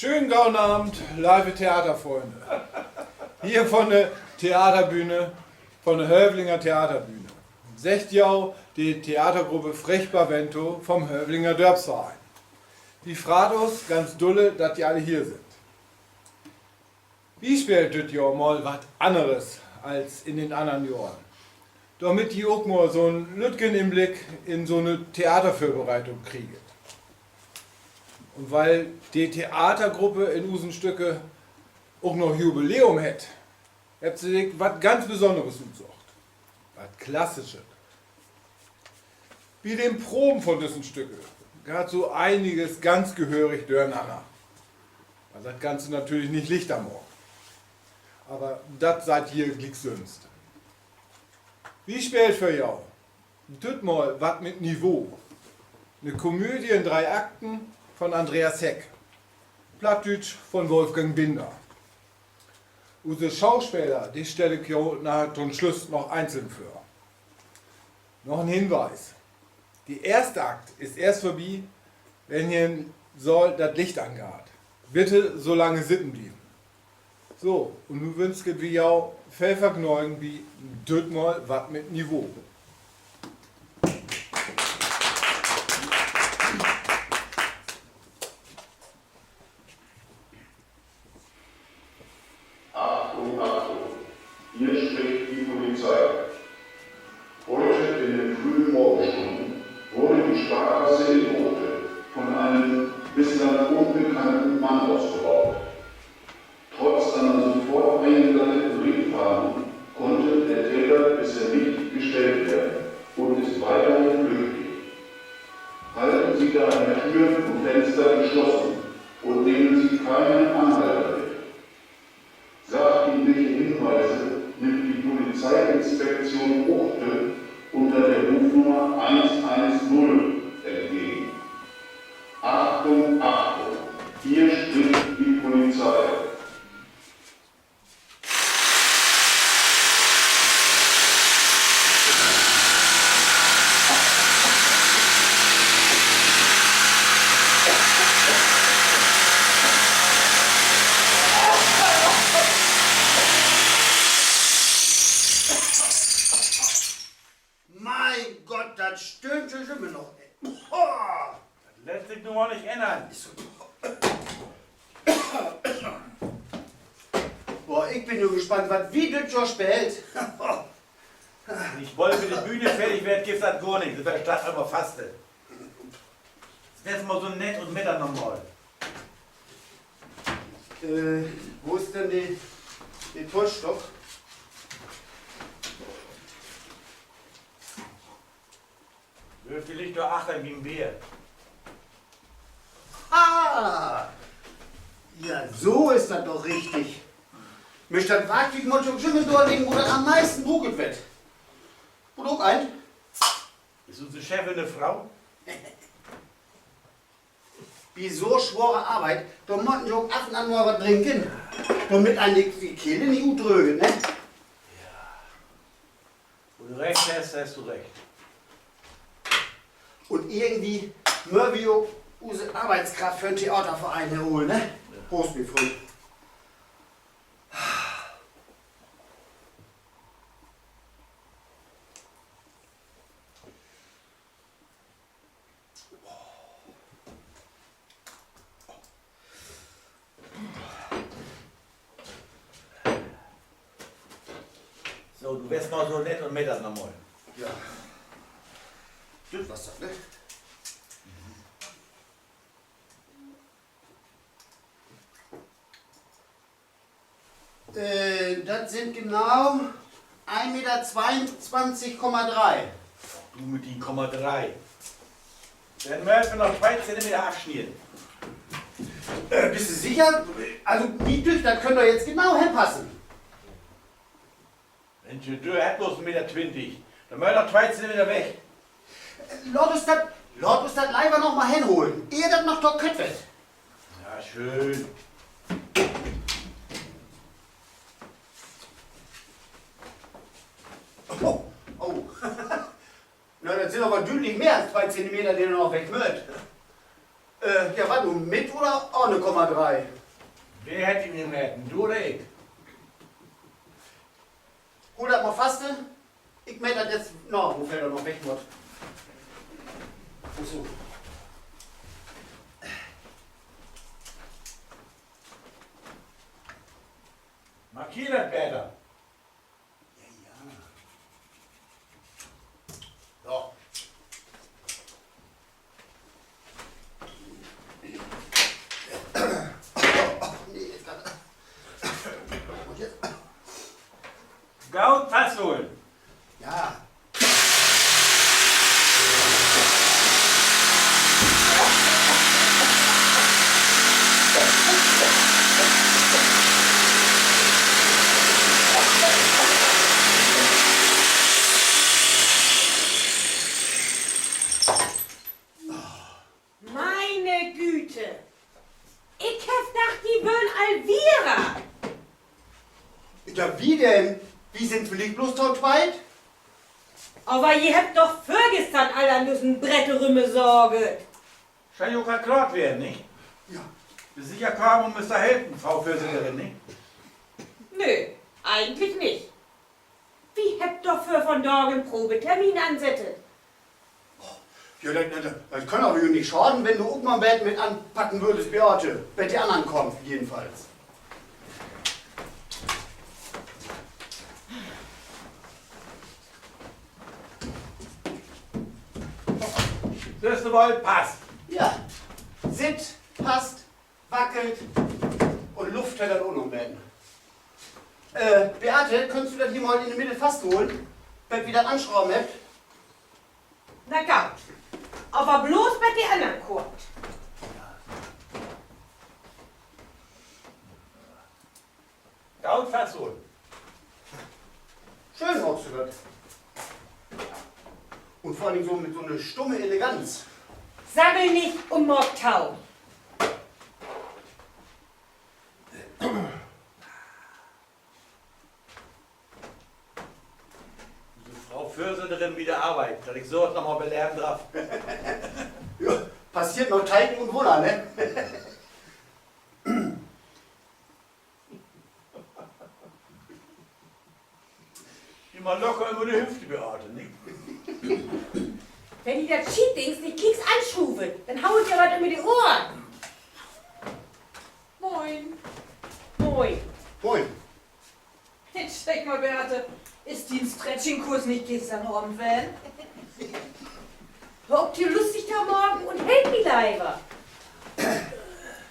Schönen guten Abend, live Theaterfreunde. Hier von der Theaterbühne, von der Hövlinger Theaterbühne. Secht jau die Theatergruppe Frechbar-Vento vom Hövlinger Dörpsverein. Die fragt uns ganz dulle, dass die alle hier sind. Wie spielt das Jahr mal was anderes als in den anderen Jahren? Damit die auch mal so einen Lütgen im Blick in so eine Theatervorbereitung kriegen. Und weil die Theatergruppe in unseren Stücke auch noch Jubiläum hat, habt sie sich was ganz Besonderes gesucht. Was Klassisches. Wie den Proben von diesen Stücke gab so einiges ganz gehörig durcheinander. Weil das Ganze natürlich nicht Licht am Morgen. Aber das seid hier glicksünst. Wie spielt für jou? Tut mal was mit Niveau. Eine Komödie in 3 Akten von Andreas Heck. Plattdeutsch von Wolfgang Binder. Unsere Schauspieler, die stelle ich nach dem Schluss noch einzeln vor. Noch ein Hinweis. Die erste Akt ist erst vorbei, wenn hier soll das Licht angeht. Bitte so lange sitzen bleiben. So, und nun wünscht ihr wie jau viel Vergnügen wie tut mal was mit Niveau. Achtung, Achtung, hier spricht die Polizei. Heute in den frühen Morgenstunden wurde die Sparkasse in Rote von einem bislang unbekannten Mann ausgeraubt. Trotz einer sofort eingeleiteten Brieffahndung konnte der Täter bisher nicht gestellt werden und ist weiterhin flüchtig. Halten Sie daher Türen und Fenster geschlossen und nehmen Sie keinen Anhalter mit. Sachdienliche Hinweise nimmt die Polizeiinspektion Uchte unter der Rufnummer 110 entgegen. Achtung, Achtung, hier spricht die Polizei. Mein Gott, das stöhnt schon immer noch. Boah. Das lässt sich nun mal nicht ändern. Boah, ich bin nur gespannt, was wie das schon spielt. Ich wollte mit der Bühne fertig werden, gibt das gar nicht. Das wäre statt einmal faste. Das ist mal so nett und mittag nochmal. Wo ist denn die Tuschstoff? Wirf die Lichter achter wie ein Bär. Ah! Ja, so ist das doch richtig. Mich das wagt, wie man schon Schimmel durchlegen, wo das am meisten buget wird. Und auch ein? Ist unsere Chefin eine Frau? Wie so schwere Arbeit, da mochten wir auch ab und an mal was trinken. Damit an die Kehle nicht gut drögen, ne? Wo du recht hast, hast du recht. Und irgendwie müssen wir auch unsere Arbeitskraft für den Theaterverein herholen, ne? Prost, wie früh. So, du wärst mal so nett und mittag nochmal. Ja. Das was das, ne? Das sind genau 1,22,3 Meter. Du mit die 0,3. Dann müssen wir noch 2 cm abschneiden. Bist du sicher? Also, wie durch, das könnt ihr jetzt genau hinpassen. Mensch, du hast bloß 1,20 Meter. Dann müssen wir noch 2 cm weg. Lord uns das Leiber noch mal hinholen, ehe das noch doch kött wird. Ja, schön. Oh, oh. Na, das sind aber deutlich mehr als 2 Zentimeter, die ihr noch wegmüllt. Ja, was, nun mit oder ohne Komma 3? Wer hätte ihn gemäht? Du oder ich? Hol das mal faste. Ich mäh das jetzt. No, wo fällt er noch weg, Mott? Achso. Markier das, Peter. So. Nee, jetzt kann Und jetzt? Gaut, Pass holen. Ja. Meine Güte! Ich hab gedacht, die würden Alvira! Ja, wie denn? Wie sind vielleicht bloß tot weit? Aber ihr habt doch vorgestern alle an diesen Bretterümme Sorge. Scheint ja gerade klar werden, nicht? Ja. Bist sicher kaum und müsst da helfen, Frau Fürsterin, nicht? Nö, eigentlich nicht. Wie habt doch für von Dorgen Probetermin ansettet? Ja, das kann aber nicht schaden, wenn du auch mal ein Bett mit anpacken würdest, Beate. Wenn die anderen kommen, jedenfalls. Das wohl passt. Ja. Sitt, passt, wackelt und Luft fällt dann auch noch werden. Beate, könntest du das hier mal in die Mitte fast holen? Wenn wir das anschrauben habt? Na gaut. Aber bloß bei die anderen guckt. Gaut, Pass holen. Schön machst du das. Und vor allem so mit so einer stumme Eleganz. Sammel nicht um Mordtau. Frau Fürsterin wieder Arbeit, dass ich so was nochmal belehren darf. Ja, passiert noch Teigen und Wunder, ne? Immer locker über die Hüfte, Beate, nicht? Wenn ihr das Cheatings nicht klicks anschruft, dann haut ihr was über die Ohren. Moin. Moin. Moin. Jetzt steck mal, Beate, ist die ein Stretching-Kurs nicht gestern Abend, wenn? Haupt ihr lustig da morgen und hält die Leiber.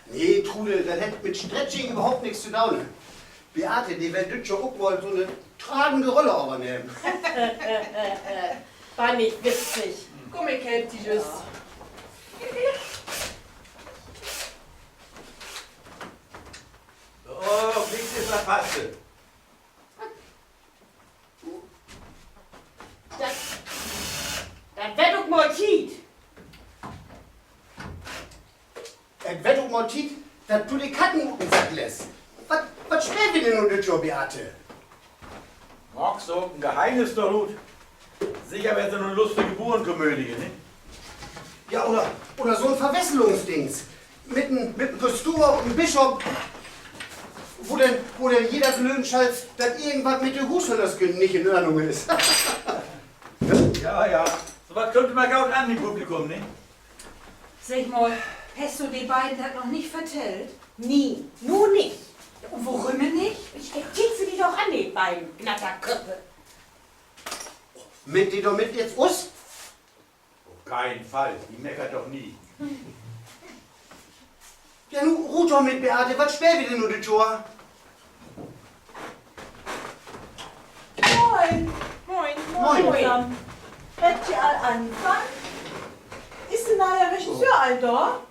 Nee, Trude, das hat mit Stretching überhaupt nichts zu tun. Beate, die wird das schon auch mal so eine tragende Rolle übernehmen. War nicht witzig. Gummikelb, die Just. Oh, nichts ist verpasst. Das wird doch mal Cheat. Es wird auch mal Tiet, dass du die Katten auf den Sack lässt. Was schwer wir denn nun das schon, Beate? Magst so ein Geheimnis doch gut. Sicher wäre so eine lustige Burenkomödie, nicht? Ja, oder so ein Verwässerungsdings. Mit einem Pastor und einem Bischof. Wo denn jeder Glöhnschalz, dass irgendwas mit der Hushollerskin nicht in Ordnung ist. Ja, ja. So was könnte man gaut an im Publikum, nicht? Sag mal, hast du die beiden das noch nicht vertellt? Nie. Nur nicht. Und worum nicht? Ich erzähl's dir doch an den beiden Knatterköpfe. Mit die doch mit jetzt us? Auf keinen Fall. Die meckert doch nie. Ja, nun ruht doch mit, Beate. Was schwer wir denn nun das schon? Moin. Moin. Moin. Moin. Habt ihr all angefangen? Ist ein neuer Regisseur all da?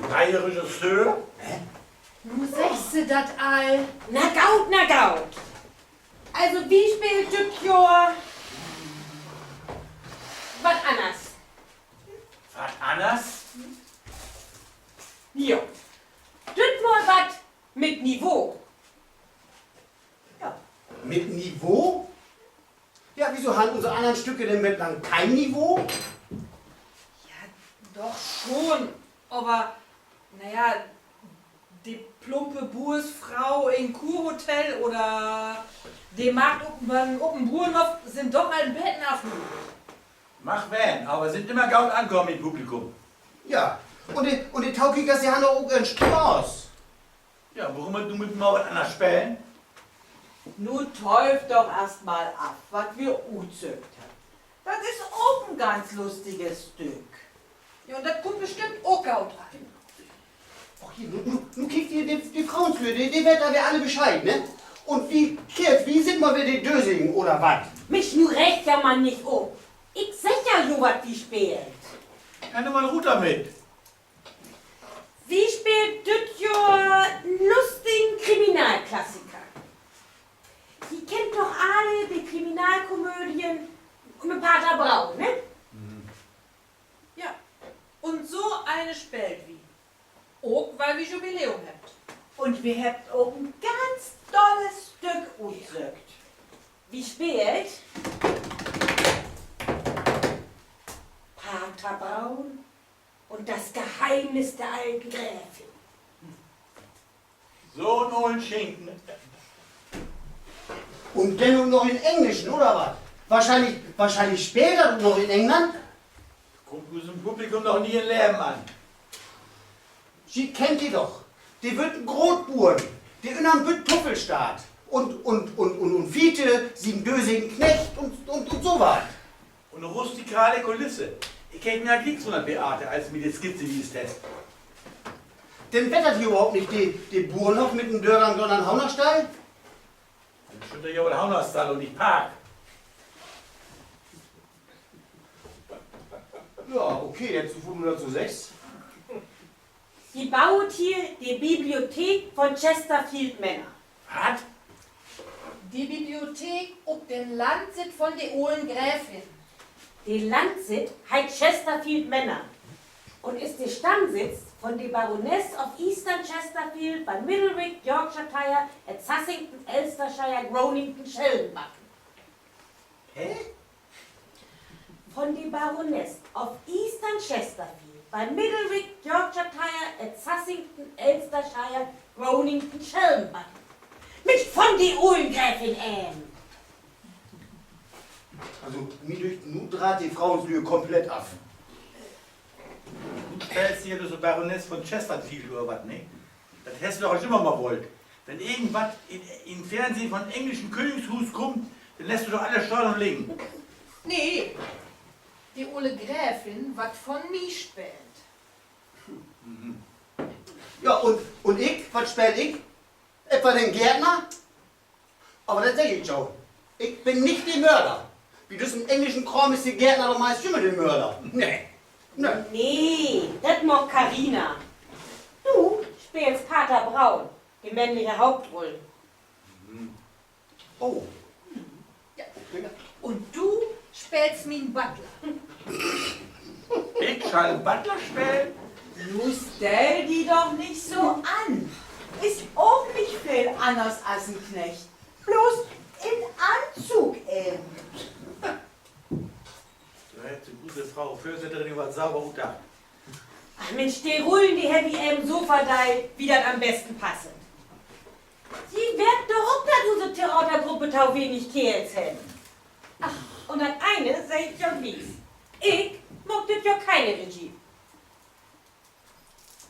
Neue Regisseur? Nun sagst du das all. Na gaut, na gaut. Also wie spielt das Jahr was anders? Was anders? Ja. Das mal was mit Niveau. Mit Niveau? Ja, wieso haben unsere anderen Stücke denn mit dann kein Niveau? Doch schon. Aber Naja, die plumpe Bursfrau in Kurhotel oder die Markt oben Burenhof sind doch ein Betten auf. Mach wenn, aber sind immer gaut ankommen im Publikum. Ja, und die Taukiger, sie haben auch einen Spaß. Ja, warum du mit dem was anders spielen? Nun täuft doch erstmal ab, was wir uzögt haben. Das ist auch ein ganz lustiges Stück. Ja, und das kommt bestimmt auch gaut rein. Ach, hier, nun kriegt ihr die Frauenflöhe, die wird da wir alle Bescheid, ne? Und wie sind wir wieder die Dösingen, oder was? Mich nu recht ja man nicht um. Ich sag ja nur, was wie spielt. Ja, nimm mal einen Router mit. Wie spielt das jo lustigen Kriminalklassiker? Die kennt doch alle die Kriminalkomödien mit Pater Braun, ne? Ja, und so eine spielt wie. Auch weil wir Jubiläum habt. Und wir habt auch ein ganz tolles Stück uzögt. Wie spielt? Pater Braun und das Geheimnis der alten Gräfin. So ein ollen Schinken. Und dennoch noch in Englischen, oder was? Wahrscheinlich später noch in England? Kommt aus dem Publikum noch nie ein Lärm an. Sie kennt die doch. Die wird ein Grotburen. Die in einem Bütt Tuffelstaat. Und Fiete, siebenbösigen Knecht und so was. Und eine rustikale Kulisse. Ich kenne ja nichts von der Beate, als mit der Skizze, wie es das. Denn wettert hier überhaupt nicht die Burenhof mit dem Dörrern Haunerstall? Dann stimmt ja wohl Haunerstall und nicht Park. Ja, okay, jetzt zu 506. Sie baut hier die Bibliothek von Chesterfield Manor. Was? Die Bibliothek ob den Landsitz von der Ohlen Gräfin. Die Landsitz heißt Chesterfield Manor und ist der Stammsitz von der Baroness of Eastern Chesterfield bei Middlewick, Yorkshire, at Sussington, Elstershire, Gronington, Sheldenbacken. Hä? Von der Baroness of Eastern Chesterfield bei Middlewick, Yorkshire, at Sussington, Elstershire, Gronington, Sheldenbacken. Nicht von der Ohlengräfin Anne. Also, mir durch nun draht die Frauenflühe komplett ab. Du stellst hier so Baroness von Chesterfield oder was, ne? Das hättest du doch immer mal wollt. Wenn irgendwas im Fernsehen von englischen Königshus kommt, dann lässt du doch alle Steuern liegen. Nee, die Ole Gräfin wat von mir spielt. Ja, und ich? Was spielt ich? Etwa den Gärtner? Aber das sag ich schon. Ich bin nicht der Mörder. Wie das im englischen Kram ist der Gärtner doch meist immer der Mörder. Nee. Nee. Nee, das mag Carina. Du spielst Pater Braun, die männliche Hauptrolle. Oh. Ja. Und du spielst min Butler. Ich soll einen Butler spielen? Du stell die doch nicht so an. Ist auch nicht viel anders als ein Knecht. Bloß in Anzug eben. Du hättest eine gute Frau, Fürsetterin, was sauber gedacht. Ach Mensch, die Rollen, die hätte ich eben so verteilt, wie das am besten passt. Sie wird doch auch, dass unsere Theatergruppe tau wenig Kerls haben. Ach, und das eine sag ich ja wies. Ich mag das ja keine Regie.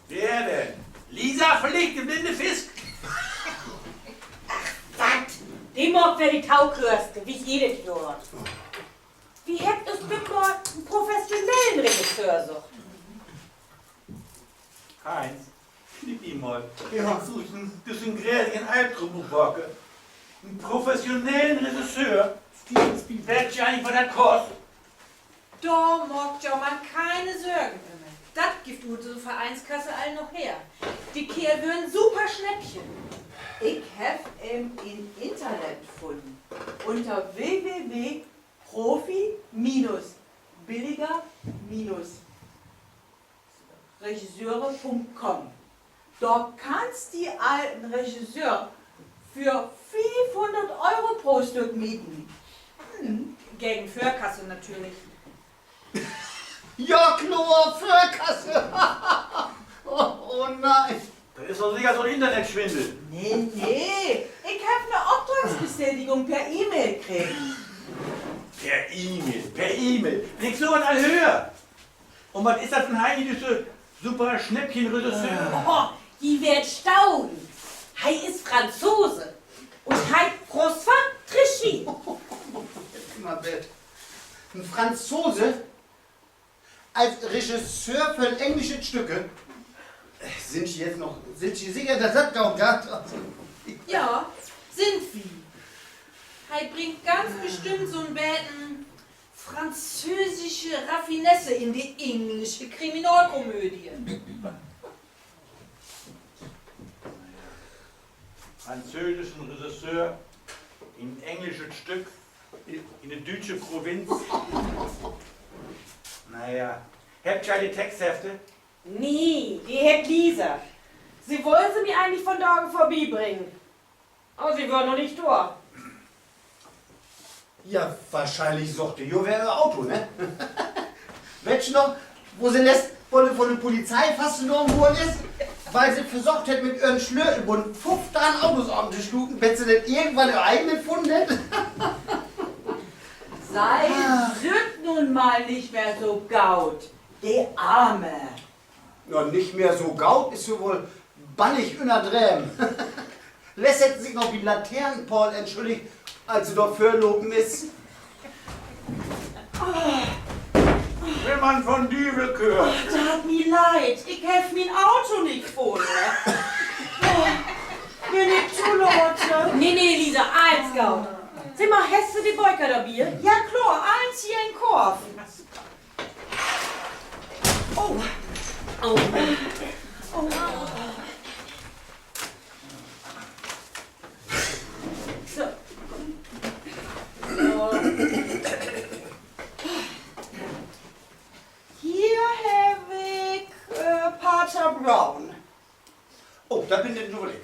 Wer denn? Lisa verlegt im blinde Fisk. Was? Die mag wer die Taukröste, wie jedes Jahr. Wie habt es bitte mal einen professionellen Regisseur sucht? Heinz, gib ihm mal. Ja. Du bist ein gräsigen Albtraum, Bocke. Einen professionellen Regisseur. Wer ja eigentlich, was das kostet? Da mag ja man keine Sorgen mehr. Das gibt unsere Vereinskasse all noch her. Die Kerl würden super Schnäppchen. Ich hab im Internet gefunden. Unter www.profi-regisseure.com. Da kannst die alten Regisseur für 500 Euro pro Stück mieten. Gegen Förkasse natürlich. Ja, Chlor, Förkasse. Oh nein. Das ist doch sicher so ein Internetschwindel. Nee. Ich habe eine Auftragsbestätigung per E-Mail gekriegt. Per E-Mail. Nicht so in der Höhe. Und was ist das für ein heidnischer super Schnäppchenregisseur? Oh, die wird staunen. Hei ist Franzose. Und hei François Trichy. Bett. Ein Franzose als Regisseur für englische Stücke. Sind Sie sicher, dass das auch gab? Ja, sind wir. Hei bringt ganz bestimmt so ein Betten französische Raffinesse in die englische Kriminalkomödie. Französischen Regisseur in englisches Stück in eine deutsche Provinz. Naja, habt ihr die Texthefte? Nee, die hat Lisa. Sie wollen sie mir eigentlich von Tagen vorbeibringen. Aber sie war noch nicht da. Ja, wahrscheinlich suchte Jo wer ein Auto, ne? Weißt du noch, wo sie lässt von der Polizei fast genommen worden ist? Weil sie versucht hat, mit ihren Schlüsselbund 15 Autos aufzuschlucken, wenn sie nicht irgendwann ihr eigenen gefunden hätte. Sei wird nun mal nicht mehr so gaut. Die Arme. Ja, nicht mehr so gaut ist ja wohl ballig unnerdrem. Lässt hätte sich noch wie Laternenpaul entschuldigt, als sie doch verlogen ist. Wenn man von Dübel gehört. Tat mir leid, ich helf mein Auto nicht vor. Bin ich zu laut? Nee, Lisa, eins gaut. Sag mal, hast du die Beuker da Bier? Ja klar, eins hier in Korf. Oh. Oh. So. Hier habe ich Pater Brown. Oh, da bin ich nur weg.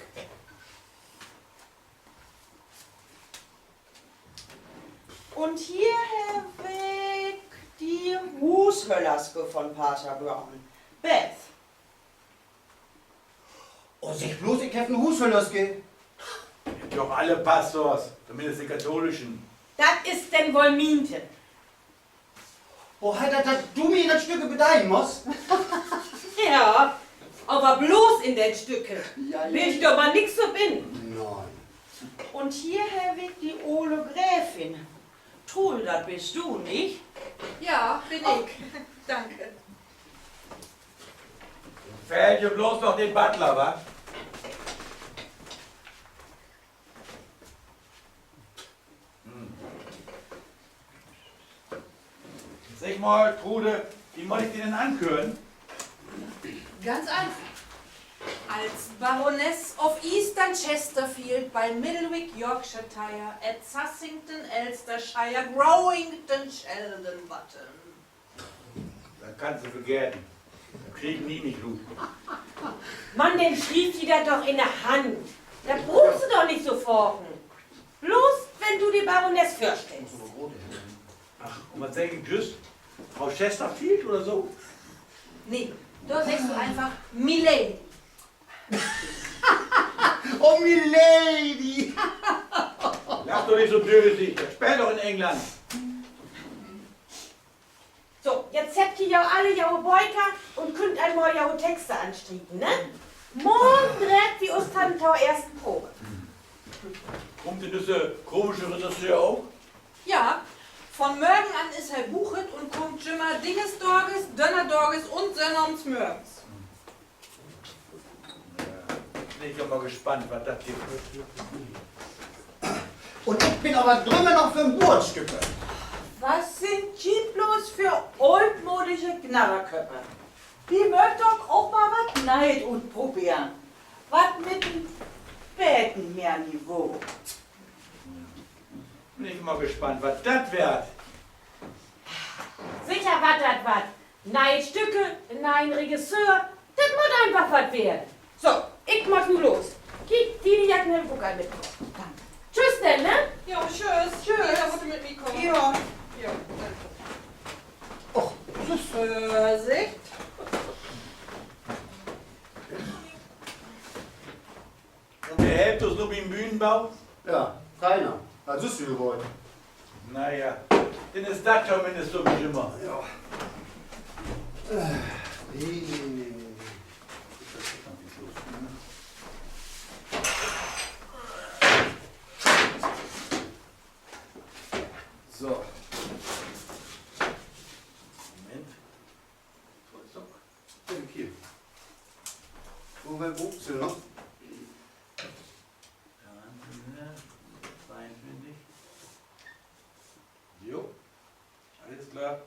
Und hier habe ich die Hushöllerske von Pater Brown. Beth. Oh, sich bloß, ich hab einen Hushöllerske. Doch alle Pastors, zumindest die katholischen. Das ist denn wohl Miente. Oh, hat das du mir das Stücke bedeiden musst? Ja, aber bloß in den Stücke. Ja, ja. Will ich doch mal nix so bin. Nein. Und hier habe ich die Ole Gräfin. Trude, das bist du, nicht? Ja, bin ich. Danke. Fällt dir bloß noch den Butler, wa? Sag mal, Trude, wie muss ich dir denn anhören? Ganz einfach. Als Baroness of Eastern Chesterfield bei Middlewick, Yorkshire, at Sussington, Elstershire, Growington, Sheldon, Button. Da kannst du vergessen. Da kriegen die nicht gut. Mann, den schrieb die da doch in der Hand. Da brauchst du doch nicht so forken. Bloß, wenn du die Baroness vorstellst. Ach, und was sag ich just? Frau Chesterfield oder so? Nee, da sagst du einfach Milady. Oh, Milady! Lass doch nicht so dürftig. Das spielt doch in England. So, jetzt habt ihr ja alle eure Beuker und könnt einmal eure Texte anstrieben, ne? Morgen direkt wie Ostantau ersten Probe. Kommt denn dieser komische Regisseur auch? Ja, von morgen an ist er buchet und kommt immer Dingesdorges, Dönnerdorges und Sonnabends morgens. Bin ich ja mal gespannt, was das hier wird. Und ich bin aber drüber noch für ein Bordstücke. Was sind die bloß für oldmodische Knarrerköpfe? Die möcht doch auch mal was Neid und probieren. Was mit dem Betten mehr Niveau. Bin ich mal gespannt, was das wird. Sicher was das was. Nein Stücke, nein Regisseur, das muss einfach was werden. So, ich mach nun los. Gib die Jacken im Buckel mit. Danke. Tschüss denn, ne? Jo, tschüss. Tschüss. Ja, bitte mit mir kommen. Ja. Ja, danke. Och, Vorsicht. hilft uns nur beim Bühnenbau? Ja, keiner. Das ist wie gewollt. Naja, dann ist das zumindest so wie immer. Ja. Nee. So. Moment. Vollstock. Hier. Wo buchst du noch? 22. Jo, alles klar.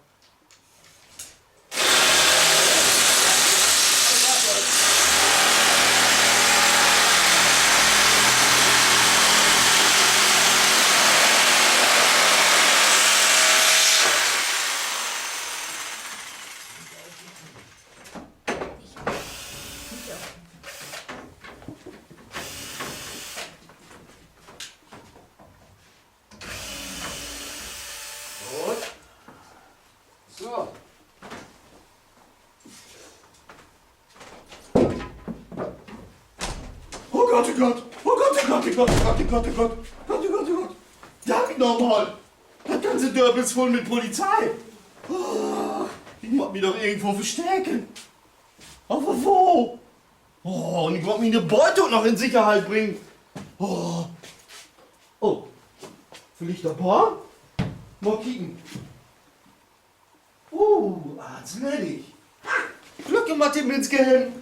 Gut. So. Oh Gott, oh Gott, oh Gott, oh Gott, oh Gott, oh Gott, oh Gott, oh Gott, oh Gott, oh Gott, oh Gott. Danke nochmal. Das ganze Dörp ist voll mit Polizei. Oh, ich muss mich doch irgendwo verstecken. Aber wo? Oh, und ich muss mir eine Beute noch in Sicherheit bringen. Oh, vielleicht ein paar? Mal kicken. Arzneidig. Glück im Martin Minzke hin.